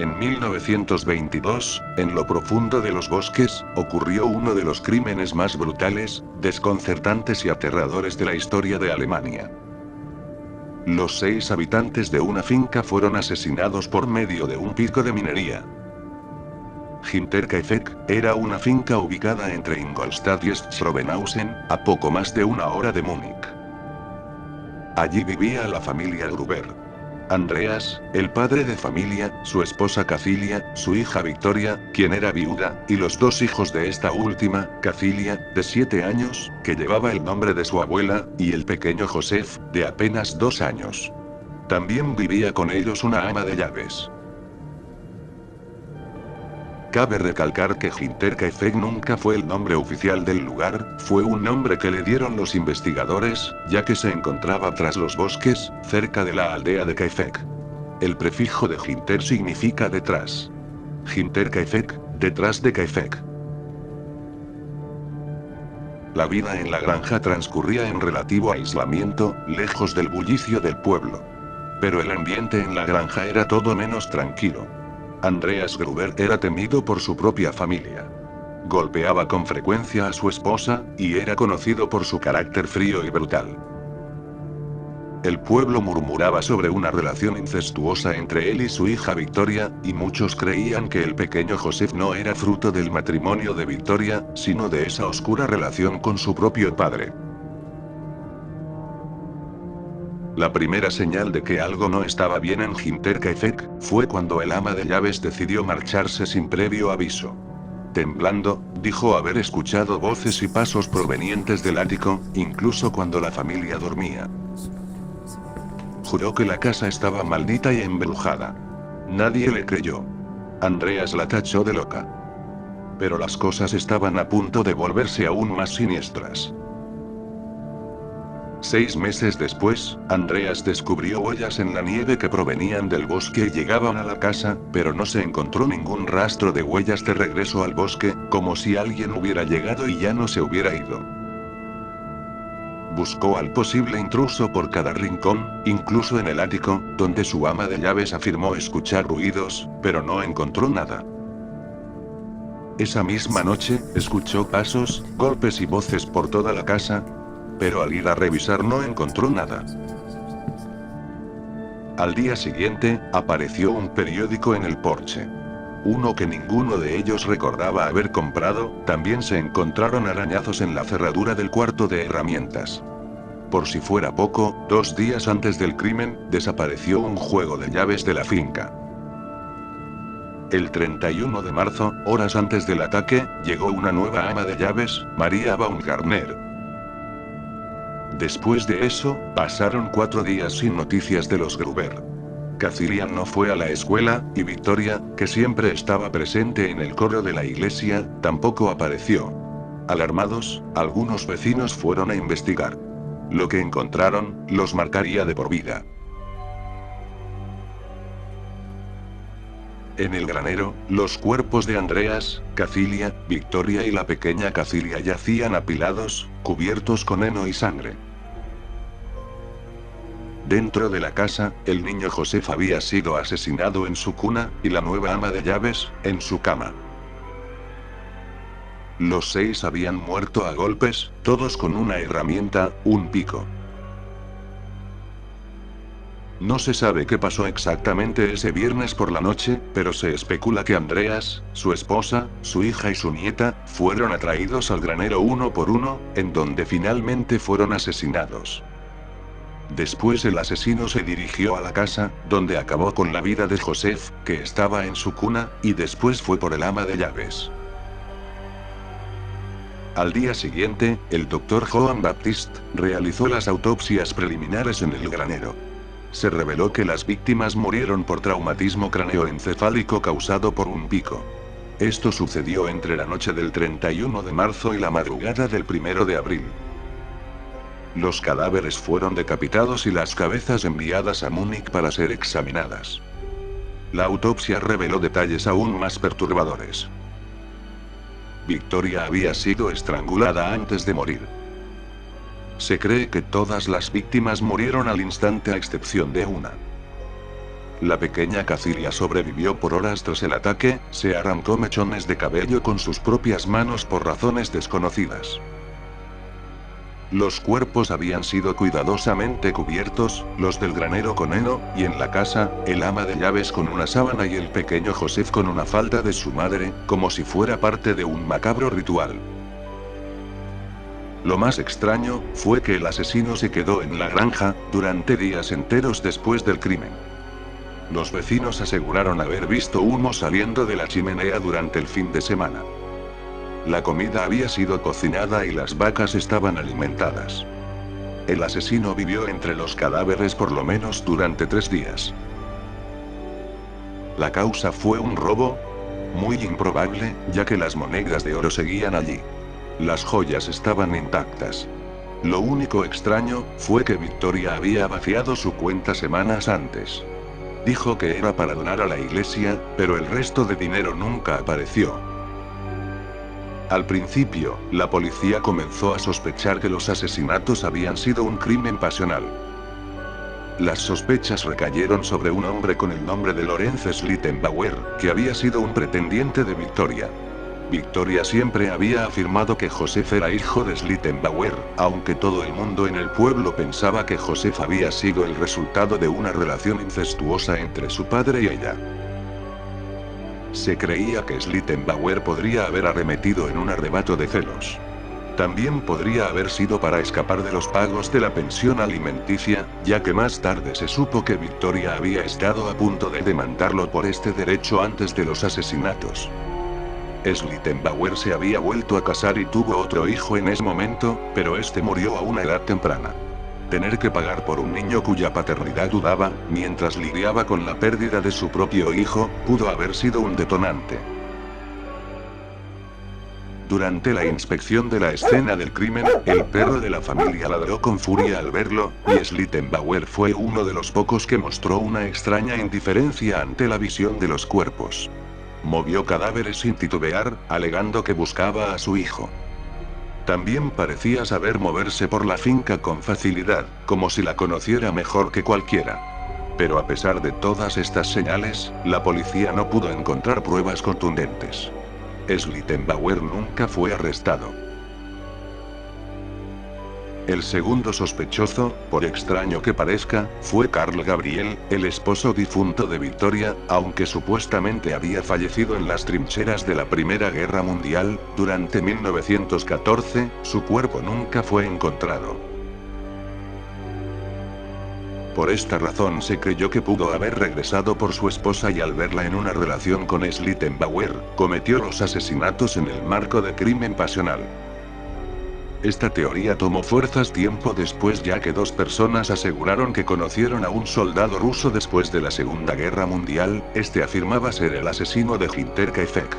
En 1922, en lo profundo de los bosques, ocurrió uno de los crímenes más brutales, desconcertantes y aterradores de la historia de Alemania. Los 6 habitantes de una finca fueron asesinados por medio de un pico de minería. Hinterkaifeck era una finca ubicada entre Ingolstadt y Schrobenhausen, a poco más de una hora de Múnich. Allí vivía la familia Gruber. Andreas, el padre de familia, su esposa Cacilia, su hija Victoria, quien era viuda, y los 2 hijos de esta última, Cacilia, de 7 años, que llevaba el nombre de su abuela, y el pequeño Josef, de apenas 2 años. También vivía con ellos una ama de llaves. Cabe recalcar que Hinterkaifeck nunca fue el nombre oficial del lugar, fue un nombre que le dieron los investigadores, ya que se encontraba tras los bosques, cerca de la aldea de Kaifeck. El prefijo de Hinter significa detrás. Hinterkaifeck, detrás de Kaifeck. La vida en la granja transcurría en relativo aislamiento, lejos del bullicio del pueblo. Pero el ambiente en la granja era todo menos tranquilo. Andreas Gruber era temido por su propia familia. Golpeaba con frecuencia a su esposa, y era conocido por su carácter frío y brutal. El pueblo murmuraba sobre una relación incestuosa entre él y su hija Victoria, y muchos creían que el pequeño Josef no era fruto del matrimonio de Victoria, sino de esa oscura relación con su propio padre. La primera señal de que algo no estaba bien en Hinterkaifeck, fue cuando el ama de llaves decidió marcharse sin previo aviso. Temblando, dijo haber escuchado voces y pasos provenientes del ático, incluso cuando la familia dormía. Juró que la casa estaba maldita y embrujada. Nadie le creyó. Andreas la tachó de loca. Pero las cosas estaban a punto de volverse aún más siniestras. 6 meses después, Andreas descubrió huellas en la nieve que provenían del bosque y llegaban a la casa, pero no se encontró ningún rastro de huellas de regreso al bosque, como si alguien hubiera llegado y ya no se hubiera ido. Buscó al posible intruso por cada rincón, incluso en el ático, donde su ama de llaves afirmó escuchar ruidos, pero no encontró nada. Esa misma noche, escuchó pasos, golpes y voces por toda la casa, pero al ir a revisar no encontró nada. Al día siguiente, apareció un periódico en el porche. Uno que ninguno de ellos recordaba haber comprado. También se encontraron arañazos en la cerradura del cuarto de herramientas. Por si fuera poco, 2 días antes del crimen, desapareció un juego de llaves de la finca. El 31 de marzo, horas antes del ataque, llegó una nueva ama de llaves, María Baumgartner. Después de eso, pasaron 4 días sin noticias de los Gruber. Cacilia no fue a la escuela, y Victoria, que siempre estaba presente en el coro de la iglesia, tampoco apareció. Alarmados, algunos vecinos fueron a investigar. Lo que encontraron, los marcaría de por vida. En el granero, los cuerpos de Andreas, Cacilia, Victoria y la pequeña Cacilia yacían apilados, cubiertos con heno y sangre. Dentro de la casa, el niño Josef había sido asesinado en su cuna, y la nueva ama de llaves, en su cama. Los 6 habían muerto a golpes, todos con una herramienta, un pico. No se sabe qué pasó exactamente ese viernes por la noche, pero se especula que Andreas, su esposa, su hija y su nieta, fueron atraídos al granero uno por uno, en donde finalmente fueron asesinados. Después el asesino se dirigió a la casa, donde acabó con la vida de Josef, que estaba en su cuna, y después fue por el ama de llaves. Al día siguiente, el doctor Johann Baptist realizó las autopsias preliminares en el granero. Se reveló que las víctimas murieron por traumatismo craneoencefálico causado por un pico. Esto sucedió entre la noche del 31 de marzo y la madrugada del 1 de abril. Los cadáveres fueron decapitados y las cabezas enviadas a Múnich para ser examinadas. La autopsia reveló detalles aún más perturbadores. Victoria había sido estrangulada antes de morir. Se cree que todas las víctimas murieron al instante a excepción de una. La pequeña Cacilia sobrevivió por horas tras el ataque, se arrancó mechones de cabello con sus propias manos por razones desconocidas. Los cuerpos habían sido cuidadosamente cubiertos, los del granero con heno, y en la casa, el ama de llaves con una sábana y el pequeño Joseph con una falda de su madre, como si fuera parte de un macabro ritual. Lo más extraño, fue que el asesino se quedó en la granja, durante días enteros después del crimen. Los vecinos aseguraron haber visto humo saliendo de la chimenea durante el fin de semana. La comida había sido cocinada y las vacas estaban alimentadas. El asesino vivió entre los cadáveres por lo menos durante 3 días. La causa fue un robo. Muy improbable, ya que las monedas de oro seguían allí. Las joyas estaban intactas. Lo único extraño, fue que Victoria había vaciado su cuenta semanas antes. Dijo que era para donar a la iglesia, pero el resto de dinero nunca apareció. Al principio, la policía comenzó a sospechar que los asesinatos habían sido un crimen pasional. Las sospechas recayeron sobre un hombre con el nombre de Lorenz Schlittenbauer, que había sido un pretendiente de Victoria. Victoria siempre había afirmado que Joseph era hijo de Schlittenbauer, aunque todo el mundo en el pueblo pensaba que Joseph había sido el resultado de una relación incestuosa entre su padre y ella. Se creía que Schlittenbauer podría haber arremetido en un arrebato de celos. También podría haber sido para escapar de los pagos de la pensión alimenticia, ya que más tarde se supo que Victoria había estado a punto de demandarlo por este derecho antes de los asesinatos. Schlittenbauer se había vuelto a casar y tuvo otro hijo en ese momento, pero este murió a una edad temprana. Tener que pagar por un niño cuya paternidad dudaba, mientras lidiaba con la pérdida de su propio hijo, pudo haber sido un detonante. Durante la inspección de la escena del crimen, el perro de la familia ladró con furia al verlo, y Schlittenbauer fue uno de los pocos que mostró una extraña indiferencia ante la visión de los cuerpos. Movió cadáveres sin titubear, alegando que buscaba a su hijo. También parecía saber moverse por la finca con facilidad, como si la conociera mejor que cualquiera. Pero a pesar de todas estas señales, la policía no pudo encontrar pruebas contundentes. Schlittenbauer nunca fue arrestado. El segundo sospechoso, por extraño que parezca, fue Carl Gabriel, el esposo difunto de Victoria, aunque supuestamente había fallecido en las trincheras de la Primera Guerra Mundial, durante 1914, su cuerpo nunca fue encontrado. Por esta razón se creyó que pudo haber regresado por su esposa y al verla en una relación con Schlittenbauer, cometió los asesinatos en el marco de crimen pasional. Esta teoría tomó fuerzas tiempo después, ya que 2 personas aseguraron que conocieron a un soldado ruso después de la Segunda Guerra Mundial. Este afirmaba ser el asesino de Hinterkaifeck.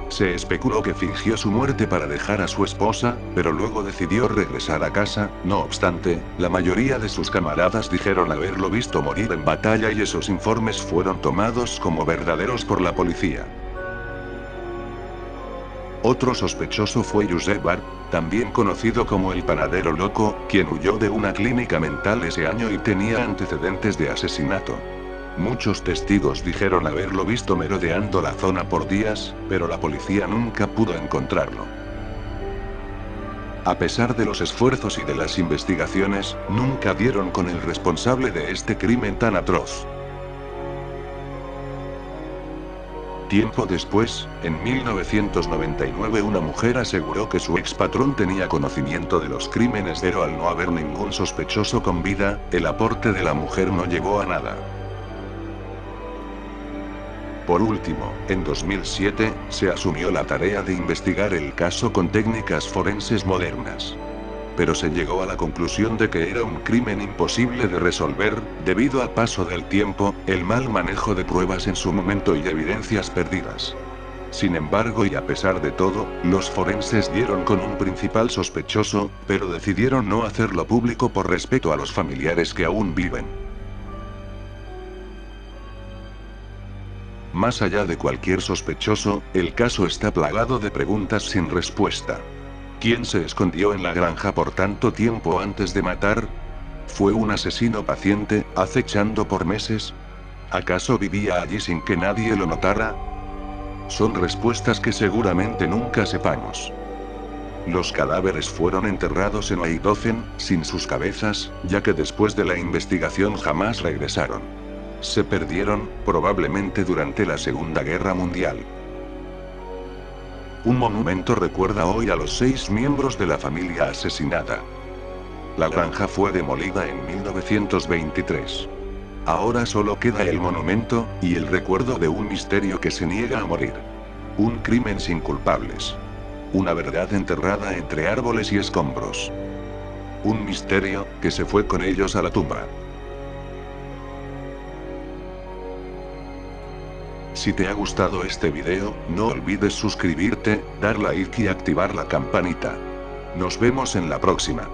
Se especuló que fingió su muerte para dejar a su esposa, pero luego decidió regresar a casa. No obstante, la mayoría de sus camaradas dijeron haberlo visto morir en batalla y esos informes fueron tomados como verdaderos por la policía. Otro sospechoso fue Josep Bart, también conocido como el panadero loco, quien huyó de una clínica mental ese año y tenía antecedentes de asesinato. Muchos testigos dijeron haberlo visto merodeando la zona por días, pero la policía nunca pudo encontrarlo. A pesar de los esfuerzos y de las investigaciones, nunca dieron con el responsable de este crimen tan atroz. Tiempo después, en 1999, una mujer aseguró que su expatrón tenía conocimiento de los crímenes, pero al no haber ningún sospechoso con vida, el aporte de la mujer no llegó a nada. Por último, en 2007, se asumió la tarea de investigar el caso con técnicas forenses modernas. Pero se llegó a la conclusión de que era un crimen imposible de resolver, debido al paso del tiempo, el mal manejo de pruebas en su momento y evidencias perdidas. Sin embargo, y a pesar de todo, los forenses dieron con un principal sospechoso, pero decidieron no hacerlo público por respeto a los familiares que aún viven. Más allá de cualquier sospechoso, el caso está plagado de preguntas sin respuesta. ¿Quién se escondió en la granja por tanto tiempo antes de matar? ¿Fue un asesino paciente, acechando por meses? ¿Acaso vivía allí sin que nadie lo notara? Son respuestas que seguramente nunca sepamos. Los cadáveres fueron enterrados en Eindhoven, sin sus cabezas, ya que después de la investigación jamás regresaron. Se perdieron, probablemente durante la Segunda Guerra Mundial. Un monumento recuerda hoy a los 6 miembros de la familia asesinada. La granja fue demolida en 1923. Ahora solo queda el monumento, y el recuerdo de un misterio que se niega a morir. Un crimen sin culpables. Una verdad enterrada entre árboles y escombros. Un misterio, que se fue con ellos a la tumba. Si te ha gustado este video, no olvides suscribirte, dar like y activar la campanita. Nos vemos en la próxima.